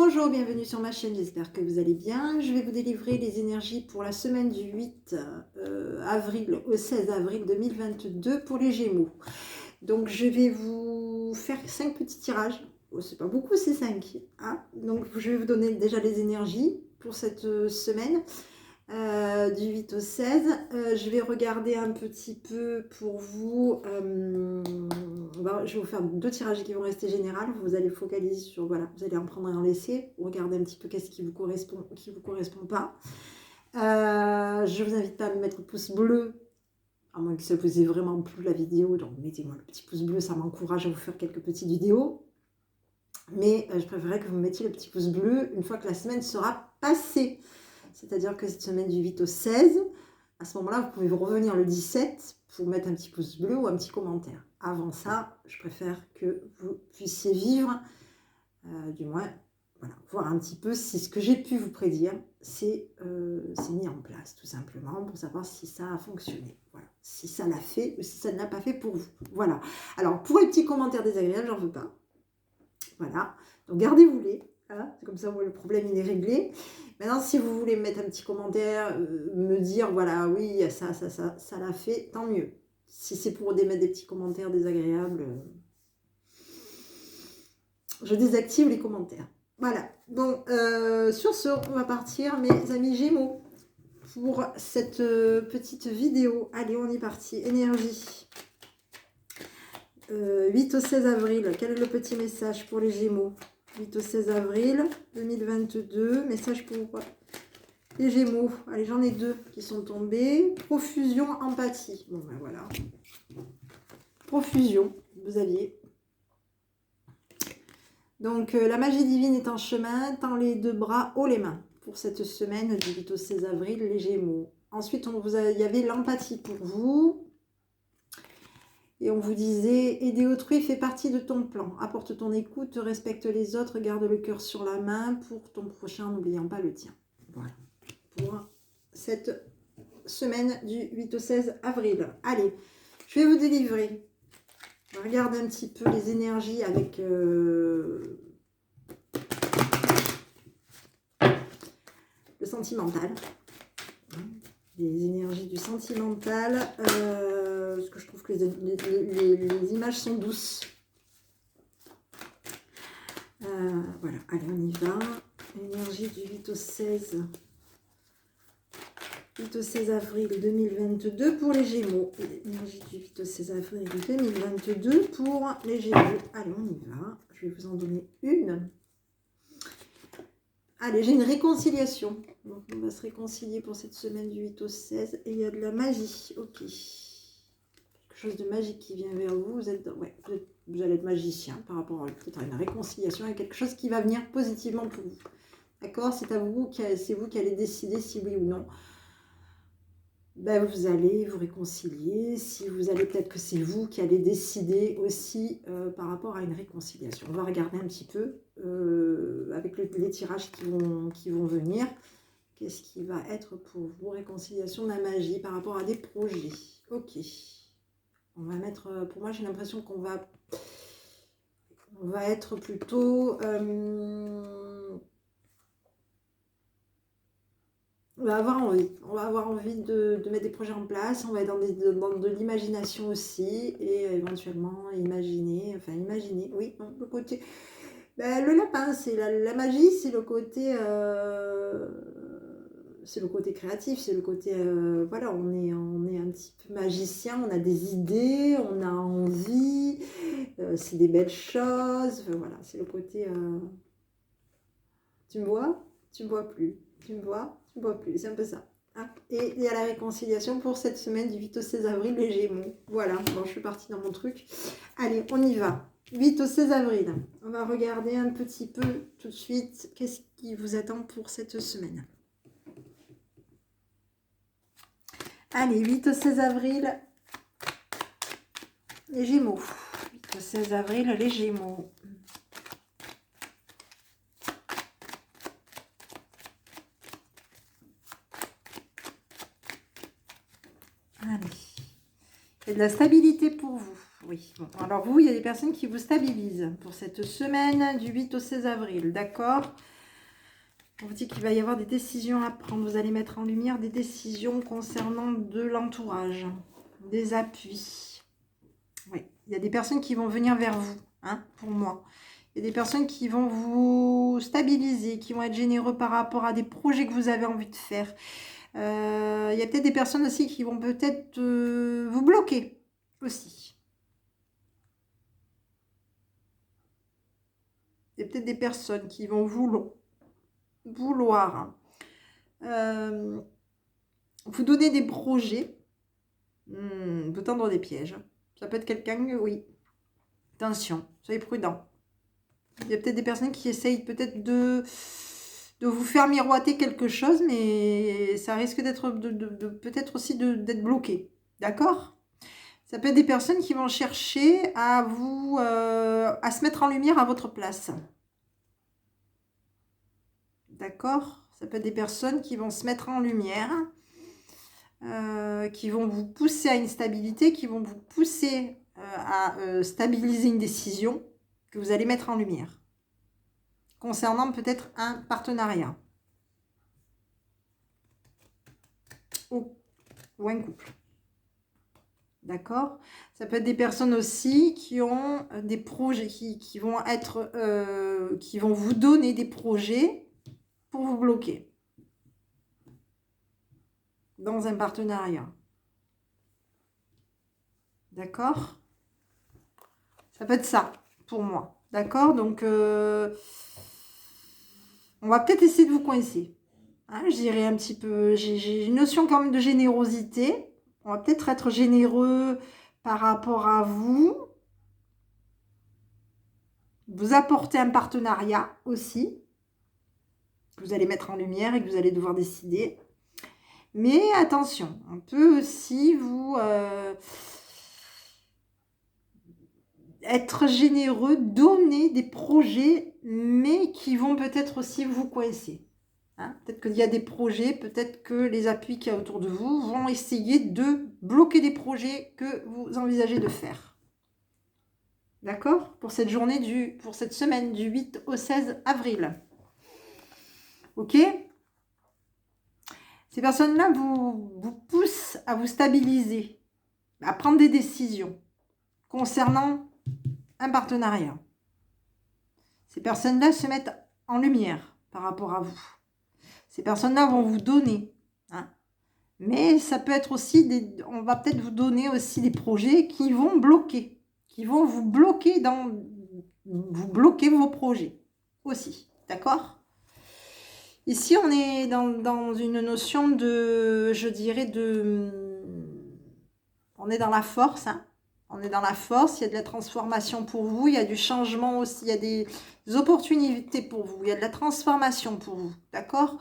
Bonjour, bienvenue sur ma chaîne, j'espère que vous allez bien. Je vais vous délivrer les énergies pour la semaine du 8 avril au 16 avril 2022 pour les Gémeaux. Donc je vais vous faire 5 petits tirages. Oh, c'est pas beaucoup, c'est 5. Hein. Donc je vais vous donner déjà les énergies pour cette semaine. Du 8 au 16. Je vais regarder un petit peu pour vous. Je vais vous faire 2 tirages qui vont rester généraux. Vous allez focaliser sur, voilà, vous allez en prendre et en laisser. Regardez un petit peu qu'est-ce qui vous correspond pas. Je vous invite pas à me mettre le pouce bleu, à moins que ça vous ait vraiment plu la vidéo. Donc mettez-moi le petit pouce bleu, ça m'encourage à vous faire quelques petites vidéos. Mais je préférerais que vous me mettiez le petit pouce bleu une fois que la semaine sera passée. C'est-à-dire que cette semaine du 8 au 16, à ce moment-là, vous pouvez vous revenir le 17 pour mettre un petit pouce bleu ou un petit commentaire. Avant ça, je préfère que vous puissiez vivre, du moins, voilà, voir un petit peu si ce que j'ai pu vous prédire, c'est mis en place, tout simplement, pour savoir si ça a fonctionné. Voilà. Si ça l'a fait ou si ça ne l'a pas fait pour vous. Voilà. Alors, pour les petits commentaires désagréables, j'en veux pas. Voilà. Donc, gardez-vous-les. Hein. C'est comme ça, le problème, il est réglé. Maintenant, si vous voulez me mettre un petit commentaire, me dire, voilà, oui, ça l'a fait, tant mieux. Si c'est pour mettre des petits commentaires désagréables, je désactive les commentaires. Voilà. Bon, sur ce, on va partir, mes amis Gémeaux, pour cette petite vidéo. Allez, on est parti. Énergie. 8 au 16 avril, quel est le petit message pour les Gémeaux? 8 au 16 avril 2022, message pour les Gémeaux. Allez, j'en ai 2 qui sont tombés. Profusion, empathie. Bon, ben voilà. Profusion, vous aviez. Donc, la magie divine est en chemin. Tends les 2 bras, haut les mains. Pour cette semaine du 8 au 16 avril, les Gémeaux. Ensuite, il y avait l'empathie pour vous. Et on vous disait, aider autrui fait partie de ton plan. Apporte ton écoute, respecte les autres, garde le cœur sur la main pour ton prochain, n'oubliant pas le tien. Voilà. Pour cette semaine du 8 au 16 avril. Allez, je vais vous délivrer. On va regarder un petit peu les énergies avec le sentimental. Les énergies du sentimental. Parce que je trouve que les images sont douces. Voilà, allez, on y va. Énergie du 8 au 16. 8 au 16 avril 2022 pour les Gémeaux. Énergie du 8 au 16 avril 2022 pour les Gémeaux. Allez, on y va. Je vais vous en donner une. Allez, j'ai une réconciliation. Donc, on va se réconcilier pour cette semaine du 8 au 16. Et il y a de la magie. Ok. Quelque chose de magique qui vient vers vous. Vous allez être magicien par rapport à peut-être à une réconciliation et quelque chose qui va venir positivement pour vous. D'accord? C'est vous qui allez décider si oui ou non. Ben, vous allez vous réconcilier. Si vous allez, peut-être que c'est vous qui allez décider aussi par rapport à une réconciliation. On va regarder un petit peu avec les tirages qui vont venir. Qu'est-ce qui va être pour vous? Réconciliation de la magie par rapport à des projets. Ok. On va mettre, pour moi j'ai l'impression qu'on va être plutôt... on va avoir envie de mettre des projets en place, on va être dans de l'imagination aussi, et éventuellement imaginer, oui, le côté... Ben, le lapin, c'est la magie, c'est le côté créatif, c'est le côté, voilà, on est un petit peu magicien, on a des idées, on a envie, c'est des belles choses, voilà, c'est le côté, tu me vois? Tu me vois plus, tu me vois? Tu me vois plus, c'est un peu ça. Hein. Et il y a la réconciliation pour cette semaine du 8 au 16 avril, les Gémeaux. Voilà, bon, je suis partie dans mon truc. Allez, on y va. 8 au 16 avril. On va regarder un petit peu tout de suite qu'est-ce qui vous attend pour cette semaine. Allez, 8 au 16 avril, les Gémeaux. 8 au 16 avril, les Gémeaux. Allez. Il y a de la stabilité pour vous. Oui. Bon. Alors vous, il y a des personnes qui vous stabilisent pour cette semaine du 8 au 16 avril. D'accord? On vous dit qu'il va y avoir des décisions à prendre. Vous allez mettre en lumière des décisions concernant de l'entourage, des appuis. Oui, il y a des personnes qui vont venir vers vous, hein, pour moi. Il y a des personnes qui vont vous stabiliser, qui vont être généreux par rapport à des projets que vous avez envie de faire. Il y a peut-être des personnes aussi qui vont peut-être vous bloquer aussi. Il y a peut-être des personnes qui vont vouloir vous donner des projets, vous tendre des pièges. Ça peut être quelqu'un, oui. Attention, soyez prudent. Il y a peut-être des personnes qui essayent peut-être de vous faire miroiter quelque chose, mais ça risque d'être peut-être aussi d'être bloqué. D'accord? Ça peut être des personnes qui vont chercher à vous à se mettre en lumière à votre place. D'accord? Ça peut être des personnes qui vont se mettre en lumière, qui vont vous pousser à une stabilité, qui vont vous pousser à stabiliser une décision que vous allez mettre en lumière. Concernant peut-être un partenariat. Ou un couple. D'accord? Ça peut être des personnes aussi qui ont des projets, qui vont être, qui vont vous donner des projets pour vous bloquer dans un partenariat. D'accord? Ça peut être ça pour moi. D'accord? Donc, on va peut-être essayer de vous coincer. Hein, je dirais un petit peu, j'ai une notion quand même de générosité. On va peut-être être généreux par rapport à vous. Vous apporter un partenariat aussi. Que vous allez mettre en lumière et que vous allez devoir décider. Mais attention, on peut aussi vous être généreux, donner des projets, mais qui vont peut-être aussi vous coincer. Hein, peut-être qu'il y a des projets, peut-être que les appuis qu'il y a autour de vous vont essayer de bloquer des projets que vous envisagez de faire. D'accord? Pour cette journée, pour cette semaine du 8 au 16 avril. Ok? Ces personnes-là vous poussent à vous stabiliser, à prendre des décisions concernant un partenariat. Ces personnes-là se mettent en lumière par rapport à vous. Ces personnes-là vont vous donner. Hein. Mais ça peut être aussi, on va peut-être vous donner aussi des projets qui vont bloquer, qui vont vous bloquer vos projets aussi. D'accord? Ici, on est dans une notion de, je dirais, on est dans la force, hein. On est dans la force, il y a de la transformation pour vous, il y a du changement aussi, il y a des opportunités pour vous, il y a de la transformation pour vous, d'accord?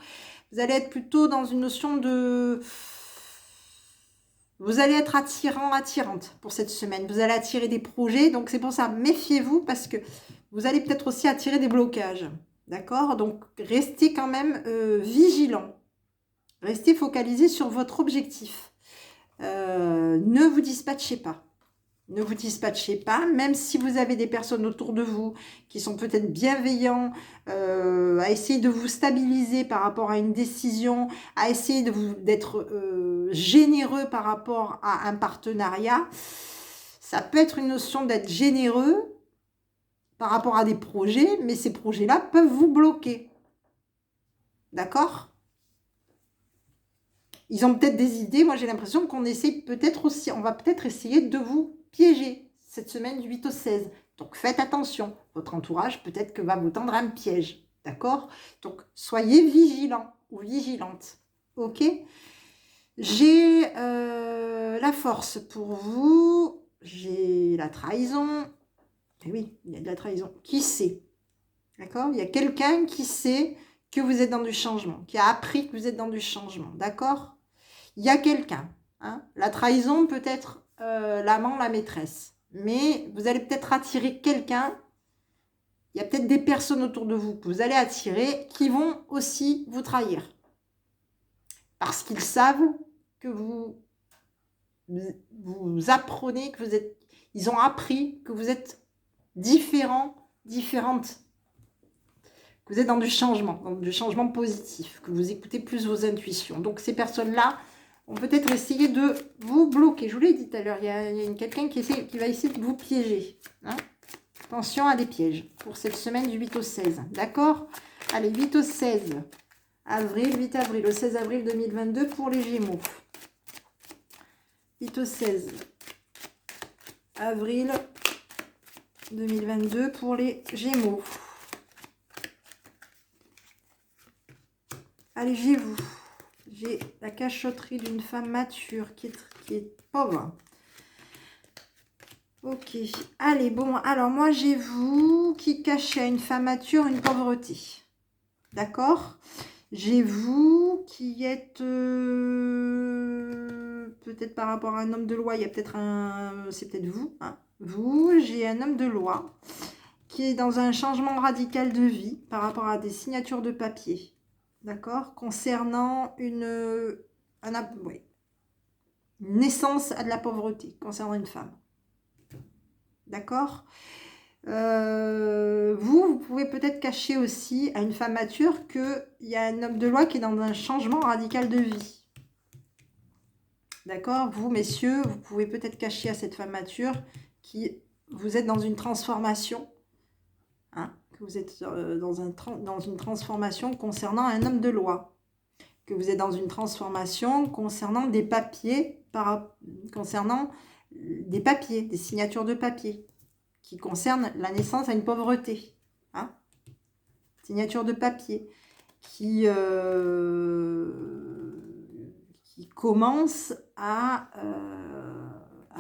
Vous allez être plutôt dans une notion de... Vous allez être attirant, attirante pour cette semaine, vous allez attirer des projets, donc c'est pour ça, méfiez-vous parce que vous allez peut-être aussi attirer des blocages, d'accord? Donc restez quand même vigilant, restez focalisé sur votre objectif. Ne vous dispatchez pas. Ne vous dispatchez pas, même si vous avez des personnes autour de vous qui sont peut-être bienveillants, à essayer de vous stabiliser par rapport à une décision, à essayer d'être généreux par rapport à un partenariat. Ça peut être une notion d'être généreux par rapport à des projets, mais ces projets-là peuvent vous bloquer. D'accord ? Ils ont peut-être des idées. Moi, j'ai l'impression qu'on essaie peut-être aussi, on va peut-être essayer de vous piéger cette semaine du 8 au 16. Donc, faites attention. Votre entourage, peut-être que va vous tendre un piège. D'accord? Donc, soyez vigilants ou vigilantes. Ok? J'ai la force pour vous. J'ai la trahison. Et oui, il y a de la trahison. Qui sait? D'accord? Il y a quelqu'un qui sait que vous êtes dans du changement, qui a appris que vous êtes dans du changement. D'accord? Il y a quelqu'un. Hein? La trahison peut être l'amant, la maîtresse. Mais vous allez peut-être attirer quelqu'un. Il y a peut-être des personnes autour de vous que vous allez attirer qui vont aussi vous trahir. Parce qu'ils savent que vous apprenez, que vous êtes... Ils ont appris que vous êtes différents, différentes. que vous êtes dans du changement positif, que vous écoutez plus vos intuitions. Donc ces personnes-là vont peut-être essayer de vous bloquer. Je vous l'ai dit tout à l'heure, il y a quelqu'un qui va essayer de vous piéger. Hein. Attention à des pièges pour cette semaine du 8 au 16. D'accord? Allez, 8 au 16 avril, 8 avril au 16 avril 2022 pour les Gémeaux. 8 au 16 avril 2022 pour les Gémeaux. Allez, j'ai la cachotterie d'une femme mature qui est pauvre. Ok, allez, bon, alors moi j'ai vous qui cachez à une femme mature une pauvreté. D'accord? J'ai vous qui êtes peut-être par rapport à un homme de loi, il y a peut-être c'est peut-être vous, hein. Vous, j'ai un homme de loi qui est dans un changement radical de vie par rapport à des signatures de papier. D'accord? Concernant une naissance à de la pauvreté, concernant une femme. D'accord? Vous pouvez peut-être cacher aussi à une femme mature qu'il y a un homme de loi qui est dans un changement radical de vie. D'accord? Vous, messieurs, vous pouvez peut-être cacher à cette femme mature qui vous êtes dans une transformation. Hein, que vous êtes dans une transformation concernant un homme de loi. Que vous êtes dans une transformation concernant des papiers, concernant des papiers, des signatures de papier, qui concernent la naissance à une pauvreté. Hein, signature de papier, qui commence à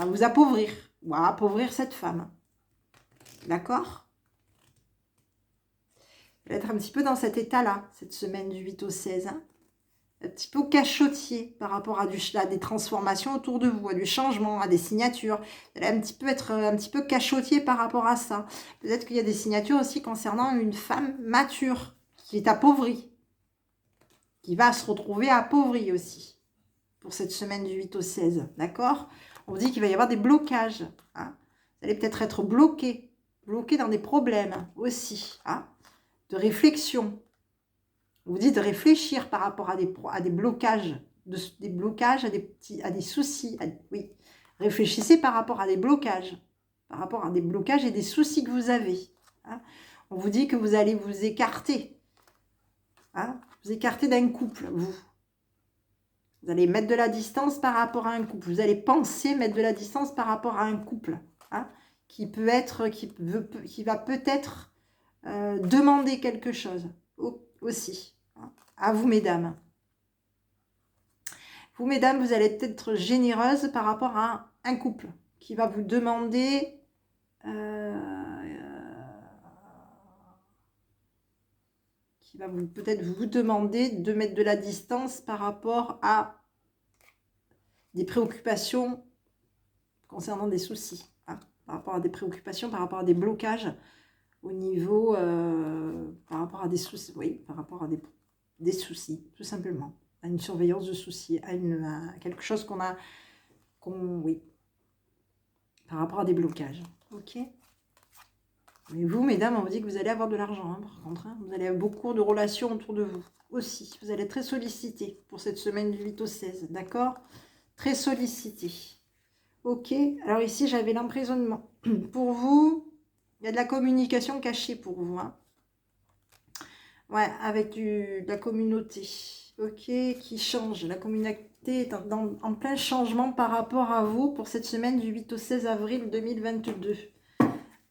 vous appauvrir, ou à appauvrir cette femme. D'accord? Vous allez être un petit peu dans cet état-là, cette semaine du 8 au 16. Hein, un petit peu cachotier par rapport à des transformations autour de vous, à du changement, à des signatures. Vous allez être un petit peu cachotier par rapport à ça. Peut-être qu'il y a des signatures aussi concernant une femme mature qui est appauvrie, qui va se retrouver appauvrie aussi pour cette semaine du 8 au 16. D'accord? On vous dit qu'il va y avoir des blocages. Hein, vous allez peut-être être bloqué dans des problèmes aussi, hein, de réflexion. On vous dit de réfléchir par rapport à des blocages, à des soucis. Oui, réfléchissez par rapport à des blocages, et des soucis que vous avez. Hein. On vous dit que vous allez vous écarter, hein, vous écarter d'un couple, vous. Vous allez mettre de la distance par rapport à un couple. Vous allez penser mettre de la distance par rapport à un couple, hein, qui va peut-être demander quelque chose aussi. À vous, mesdames. Vous, mesdames, vous allez être généreuse par rapport à un couple qui va vous demander peut-être vous demander de mettre de la distance par rapport à des préoccupations concernant des soucis, hein, par rapport à des préoccupations, par rapport à des blocages au niveau, par rapport à des soucis, oui, par rapport à des soucis, tout simplement, à une surveillance de soucis, à quelque chose oui, par rapport à des blocages, ok. Mais vous, mesdames, on vous dit que vous allez avoir de l'argent, hein, par contre, hein, vous allez avoir beaucoup de relations autour de vous, aussi, vous allez être très sollicité pour cette semaine du 8 au 16, d'accord, très sollicité, ok. Alors ici, j'avais l'emprisonnement, pour vous, il y a de la communication cachée pour vous, hein. Ouais, avec de la communauté, ok, qui change. La communauté est en plein changement par rapport à vous pour cette semaine du 8 au 16 avril 2022.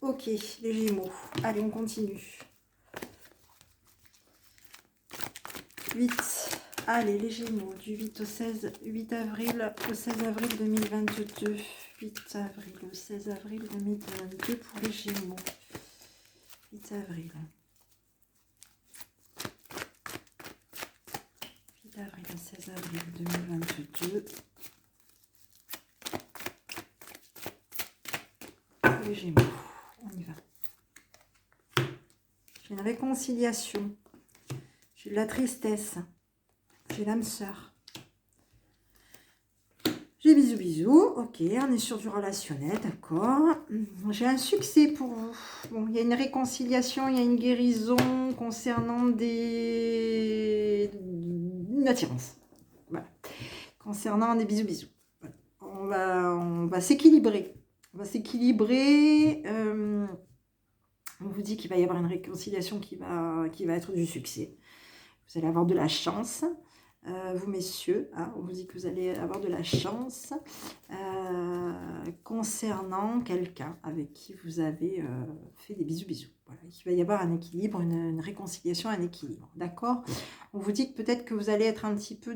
Ok, les Gémeaux. Allez, on continue. 8. Allez, les Gémeaux, du 8 avril au 16 avril 2022. 8 avril au 16 avril 2022 pour les Gémeaux. 8 avril. 8 avril au 16 avril 2022. Pour les Gémeaux. On y va. J'ai une réconciliation. J'ai de la tristesse. J'ai l'âme sœur. J'ai bisous bisous, ok, on est sur du relationnel, d'accord. J'ai un succès pour vous. Bon, il y a une réconciliation, il y a une guérison concernant une attirance. Voilà. Concernant des bisous bisous. Voilà. On va s'équilibrer. On va s'équilibrer. On vous dit qu'il va y avoir une réconciliation qui va être du succès. Vous allez avoir de la chance. Vous messieurs, hein, on vous dit que vous allez avoir de la chance concernant quelqu'un avec qui vous avez fait des bisous bisous. Voilà, il va y avoir un équilibre, une réconciliation, un équilibre, d'accord. On vous dit que peut-être que vous allez être un petit peu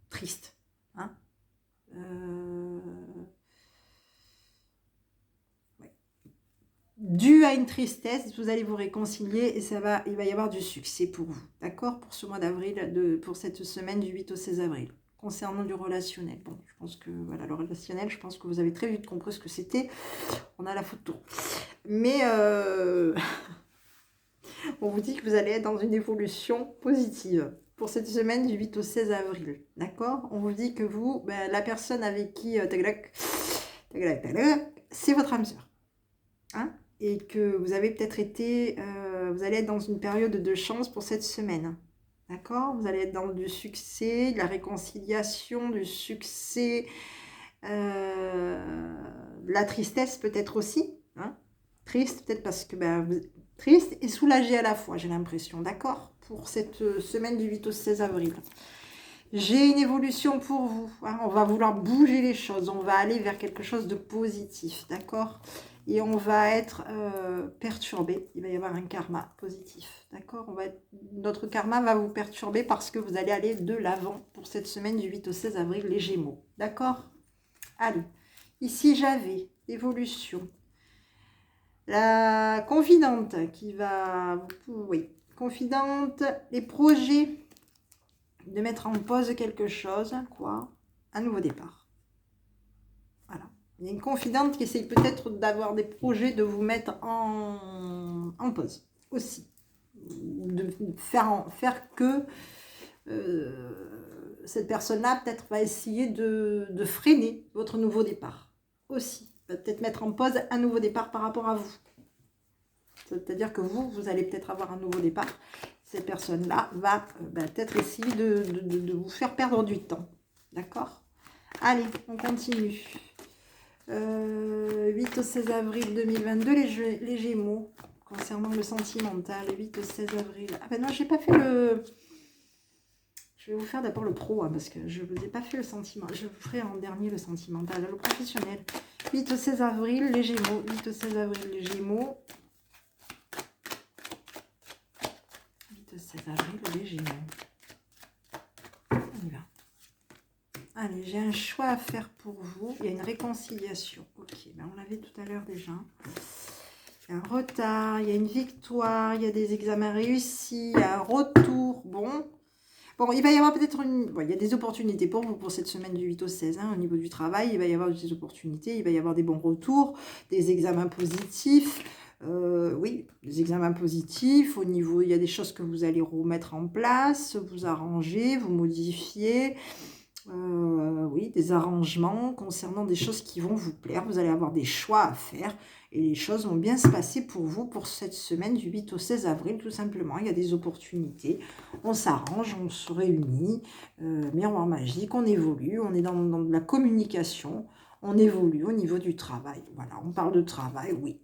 triste, hein. Dû à une tristesse, vous allez vous réconcilier et il va y avoir du succès pour vous, d'accord, pour ce mois d'avril, pour cette semaine du 8 au 16 avril. Concernant du relationnel, bon, je pense que, voilà, le relationnel, je pense que vous avez très vite compris ce que c'était. On a la photo. Mais, on vous dit que vous allez être dans une évolution positive pour cette semaine du 8 au 16 avril, d'accord. On vous dit que vous, la personne avec qui, c'est votre âme sœur, hein, et que vous avez peut-être été, vous allez être dans une période de chance pour cette semaine, d'accord. Vous allez être dans du succès, de la réconciliation, du succès, de la tristesse peut-être aussi, hein. Triste peut-être parce que triste et soulagé à la fois, j'ai l'impression, d'accord, pour cette semaine du 8 au 16 avril. J'ai une évolution pour vous, hein. On va vouloir bouger les choses, on va aller vers quelque chose de positif, d'accord. Et on va être perturbé, il va y avoir un karma positif, d'accord. Notre karma va vous perturber parce que vous allez aller de l'avant pour cette semaine du 8 au 16 avril, les Gémeaux, d'accord. Allez, ici j'avais évolution. La confidente qui va, oui, confidente, les projets de mettre en pause quelque chose, quoi, un nouveau départ. Voilà. Il y a une confidente qui essaye peut-être d'avoir des projets de vous mettre en pause aussi. De faire que cette personne-là peut-être va essayer de freiner votre nouveau départ aussi. Va peut-être mettre en pause un nouveau départ par rapport à vous. C'est-à-dire que vous allez peut-être avoir un nouveau départ. Cette personne-là va peut-être essayer de vous faire perdre du temps. D'accord? Allez, on continue. 8 au 16 avril 2022, les Gémeaux, concernant le sentimental. 8 au 16 avril. Ah ben non, j'ai pas fait le... Je vais vous faire d'abord le pro, hein, parce que je ne vous ai pas fait le sentiment. Je vous ferai en dernier le sentimental, le professionnel. 8 au 16 avril, les Gémeaux. 8 au 16 avril, les Gémeaux. 8 au 16 avril, les Gémeaux. On y va. Allez, j'ai un choix à faire pour vous. Il y a une réconciliation. Ok, on l'avait tout à l'heure déjà. Il y a un retard, il y a une victoire, il y a des examens réussis, il y a un retour. Bon, il va y avoir peut-être il y a des opportunités pour vous pour cette semaine du 8 au 16. Hein, au niveau du travail, il va y avoir des opportunités, il va y avoir des bons retours, des examens positifs. Oui, des examens positifs. Au niveau, il y a des choses que vous allez remettre en place, vous arranger, vous modifier. Oui, des arrangements concernant des choses qui vont vous plaire. Vous allez avoir des choix à faire et les choses vont bien se passer pour vous pour cette semaine du 8 au 16 avril, tout simplement. Il y a des opportunités, on s'arrange, on se réunit, miroir magique, on évolue, on est dans de la communication, on évolue au niveau du travail. Voilà, on parle de travail, oui.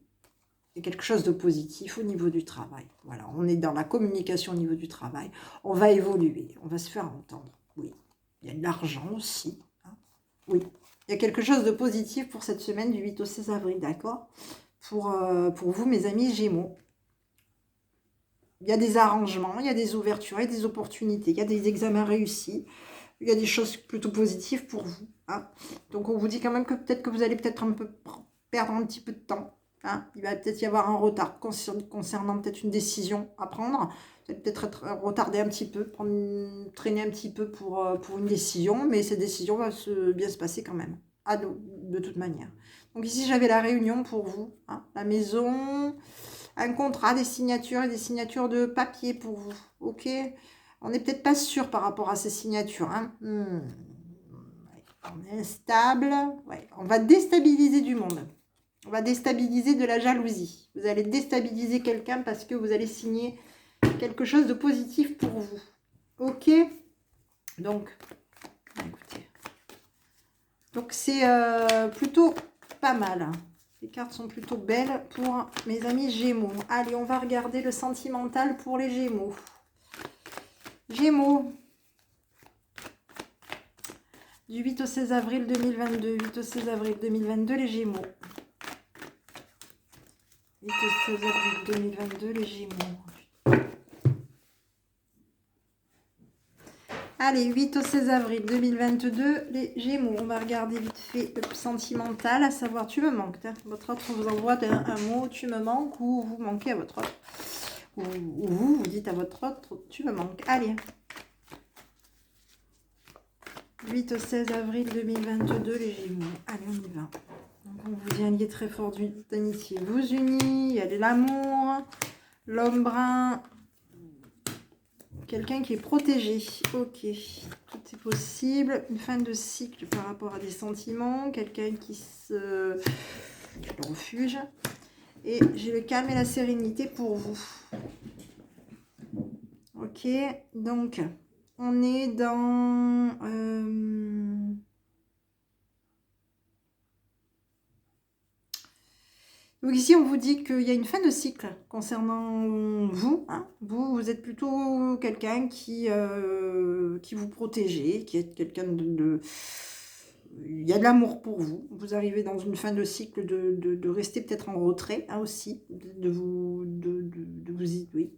Il y a quelque chose de positif au niveau du travail. Voilà, on est dans la communication au niveau du travail, on va évoluer, on va se faire entendre, oui. Il y a de l'argent aussi. Hein. Oui, il y a quelque chose de positif pour cette semaine du 8 au 16 avril, d'accord, pour vous, mes amis Gémeaux. Il y a des arrangements, il y a des ouvertures, il y a des opportunités, il y a des examens réussis. Il y a des choses plutôt positives pour vous. Hein. Donc, on vous dit quand même que peut-être que vous allez peut-être perdre un petit peu de temps. Hein. Il va peut-être y avoir un retard concernant peut-être une décision à prendre. Vous allez peut-être être retardé un petit peu, traîner un petit peu pour une décision, mais cette décision va bien se passer quand même, de toute manière. Donc ici, j'avais la réunion pour vous, hein, la maison, un contrat, des signatures et des signatures de papier pour vous, ok. On n'est peut-être pas sûr par rapport à ces signatures, hein. On est instable. Ouais. On va déstabiliser du monde. On va déstabiliser de la jalousie. Vous allez déstabiliser quelqu'un parce que vous allez signer quelque chose de positif pour vous. Ok? Donc, écoutez. Donc, c'est plutôt pas mal. Hein. Les cartes sont plutôt belles pour mes amis Gémeaux. Allez, on va regarder le sentimental pour les Gémeaux. Gémeaux. Du 8 au 16 avril 2022. 8 au 16 avril 2022, les Gémeaux. 8 au 16 avril 2022, les Gémeaux. Allez, 8 au 16 avril 2022, les Gémeaux. On va regarder vite fait le sentimental, à savoir tu me manques. Votre autre vous envoie un mot, tu me manques, ou vous manquez à votre autre. Ou vous dites à votre autre, tu me manques. Allez. 8 au 16 avril 2022, les Gémeaux. Allez, on y va. Donc, on vous dit un lien très fort d'amitié vous unit. Il y a de l'amour. L'homme brun. Quelqu'un qui est protégé. Ok. Tout est possible. Une fin de cycle par rapport à des sentiments. Quelqu'un qui se refuge. Et j'ai le calme et la sérénité pour vous. Ok. Donc, on est dans... Donc ici, on vous dit qu'il y a une fin de cycle concernant vous. Hein. Vous êtes plutôt quelqu'un qui vous protégez, qui est quelqu'un de... Il y a de l'amour pour vous. Vous arrivez dans une fin de cycle de rester peut-être en retrait hein, aussi, de vous... oui.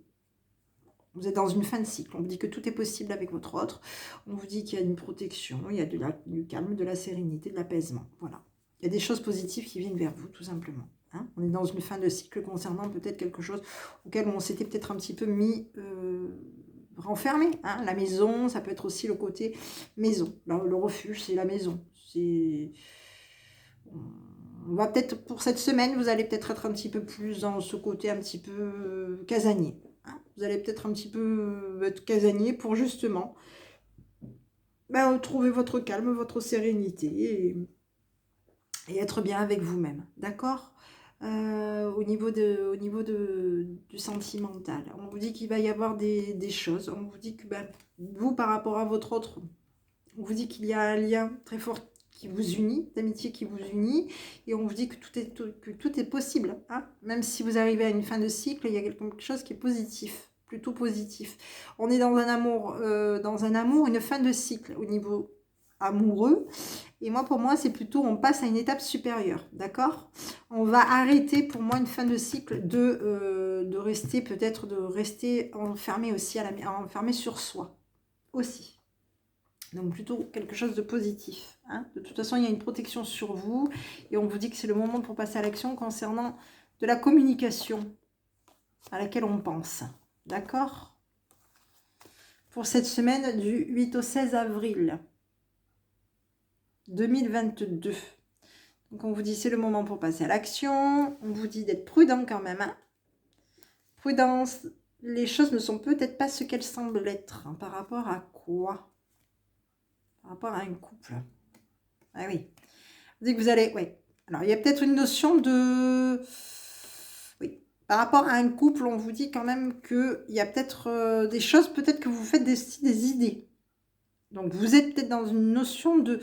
Vous êtes dans une fin de cycle. On vous dit que tout est possible avec votre autre. On vous dit qu'il y a une protection, il y a du calme, de la sérénité, de l'apaisement. Voilà. Il y a des choses positives qui viennent vers vous, tout simplement. Hein, on est dans une fin de cycle concernant peut-être quelque chose auquel on s'était peut-être un petit peu mis renfermé. Hein. La maison, ça peut être aussi le côté maison. Le refuge, c'est la maison. On va peut-être, pour cette semaine, vous allez peut-être être un petit peu plus dans ce côté un petit peu casanier. Hein. Vous allez peut-être un petit peu être casanier pour justement trouver votre calme, votre sérénité et être bien avec vous-même. D'accord ? Au niveau du sentimental. On vous dit qu'il va y avoir des choses. On vous dit que vous, par rapport à votre autre, on vous dit qu'il y a un lien très fort qui vous unit, d'amitié qui vous unit, et on vous dit que tout est possible. Hein. Même si vous arrivez à une fin de cycle, il y a quelque chose qui est positif, plutôt positif. On est dans un amour, une fin de cycle au niveau amoureux. Et moi, pour moi, c'est plutôt, on passe à une étape supérieure, d'accord ? On va arrêter, pour moi, une fin de cycle de rester, peut-être de rester enfermé aussi, enfermé sur soi, aussi. Donc, plutôt quelque chose de positif. Hein. De toute façon, il y a une protection sur vous, et on vous dit que c'est le moment pour passer à l'action concernant de la communication à laquelle on pense, d'accord ? Pour cette semaine du 8 au 16 avril. 2022. Donc on vous dit c'est le moment pour passer à l'action. On vous dit d'être prudent quand même. Hein. Prudence, les choses ne sont peut-être pas ce qu'elles semblent être. Hein. Par rapport à quoi? Par rapport à un couple. Ah oui. Vous dites que vous allez... Oui. Alors il y a peut-être une notion de... Oui. Par rapport à un couple, on vous dit quand même qu'il y a peut-être des choses, peut-être que vous faites des idées. Donc vous êtes peut-être dans une notion de...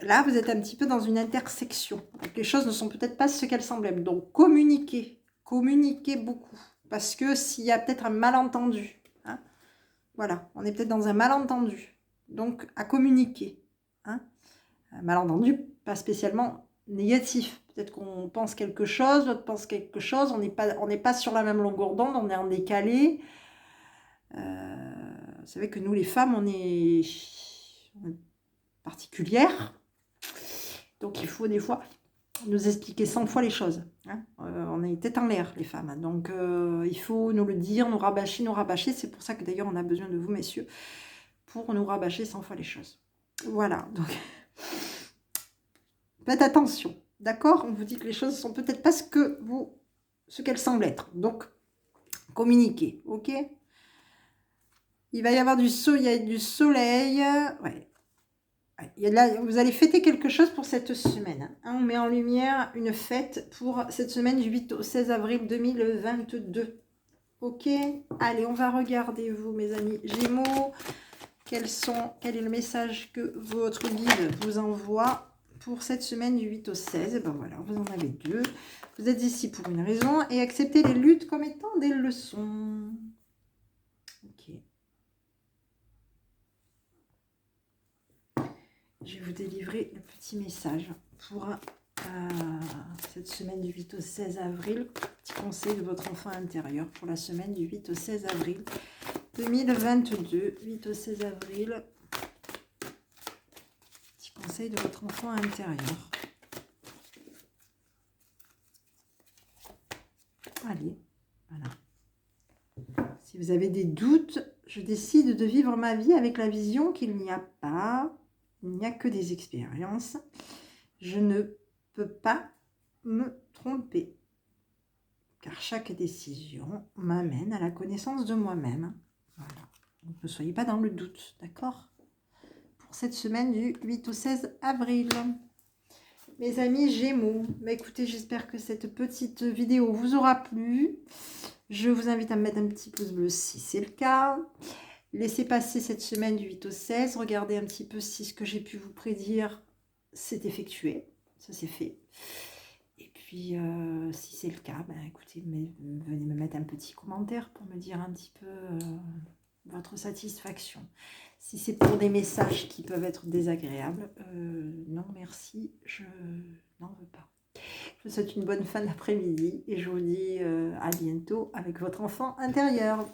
Là, vous êtes un petit peu dans une intersection. Donc, les choses ne sont peut-être pas ce qu'elles semblent être. Donc, communiquez. Communiquez beaucoup. Parce que s'il y a peut-être un malentendu. Hein, voilà, on est peut-être dans un malentendu. Donc, à communiquer. Hein, un malentendu, pas spécialement négatif. Peut-être qu'on pense quelque chose, l'autre pense quelque chose. On n'est pas sur la même longueur d'onde, on est en décalé. Vous savez que nous, les femmes, on est particulières. Donc, il faut des fois nous expliquer 100 fois les choses. Hein. On est tête en l'air, les femmes. Donc, il faut nous le dire, nous rabâcher. C'est pour ça que d'ailleurs, on a besoin de vous, messieurs, pour nous rabâcher 100 fois les choses. Voilà. Donc, faites attention. D'accord ? On vous dit que les choses ne sont peut-être pas ce qu'elles semblent être. Donc, communiquez. Ok ? Il va y avoir il y a du soleil. Ouais. Là, vous allez fêter quelque chose pour cette semaine. Hein. On met en lumière une fête pour cette semaine du 8 au 16 avril 2022. Ok, allez, on va regarder vous, mes amis Gémeaux. Quel est le message que votre guide vous envoie pour cette semaine du 8 au 16? Ben voilà, vous en avez deux. Vous êtes ici pour une raison et acceptez les luttes comme étant des leçons. Ok. Je vais vous délivrer le petit message pour cette semaine du 8 au 16 avril. Petit conseil de votre enfant intérieur pour la semaine du 8 au 16 avril 2022. 8 au 16 avril. Petit conseil de votre enfant intérieur. Allez, voilà. Si vous avez des doutes, je décide de vivre ma vie avec la vision qu'il n'y a pas. Il n'y a que des expériences. Je ne peux pas me tromper. Car chaque décision m'amène à la connaissance de moi-même. Voilà. Donc ne soyez pas dans le doute, d'accord? Pour cette semaine du 8 au 16 avril. Mes amis Gémeaux, bah écoutez, j'espère que cette petite vidéo vous aura plu. Je vous invite à me mettre un petit pouce bleu si c'est le cas. Laissez passer cette semaine du 8 au 16. Regardez un petit peu si ce que j'ai pu vous prédire s'est effectué. Ça c'est fait. Et puis, si c'est le cas, ben, écoutez, venez me mettre un petit commentaire pour me dire un petit peu votre satisfaction. Si c'est pour des messages qui peuvent être désagréables, non merci, je n'en veux pas. Je vous souhaite une bonne fin d'après-midi et je vous dis à bientôt avec votre enfant intérieur.